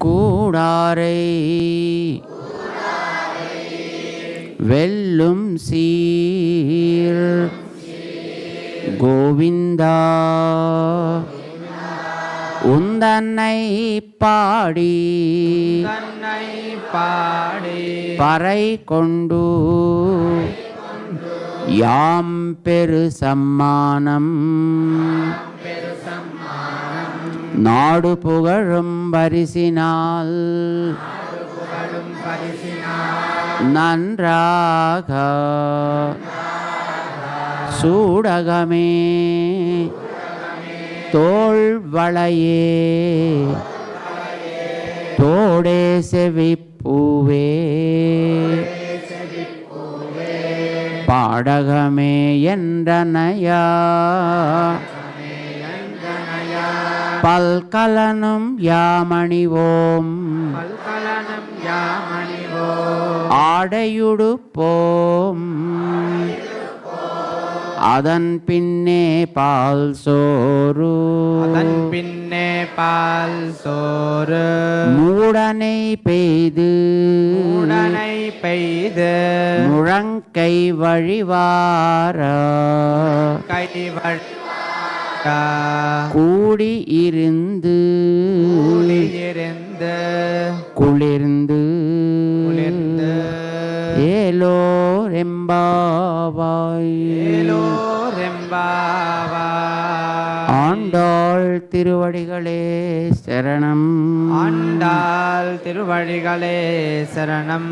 கூடாரை வெல்லும் சீர் கோவிந்தா உந்தன்னை பாடி பறை கொண்டு யாம் பெரு சம்மானம் நாடு புகழும் பரிசினால் நன்றாக சூடகமே தோள் வளையே தோடே செவிப்பூவே பாடகமே என்றனையா பல்கலனும் யாமணிவோம் ஆடையுடுப்போம் அதன் பின்னே பால் சோறு மூடனை பெய்து முழங்கை வழிவார கூடி இருந்து குளிர்ந்து ஏலோரெம்பாவாய் ஆண்டாள் திருவடிகளே சரணம். ஆண்டாள் திருவடிகளே சரணம்.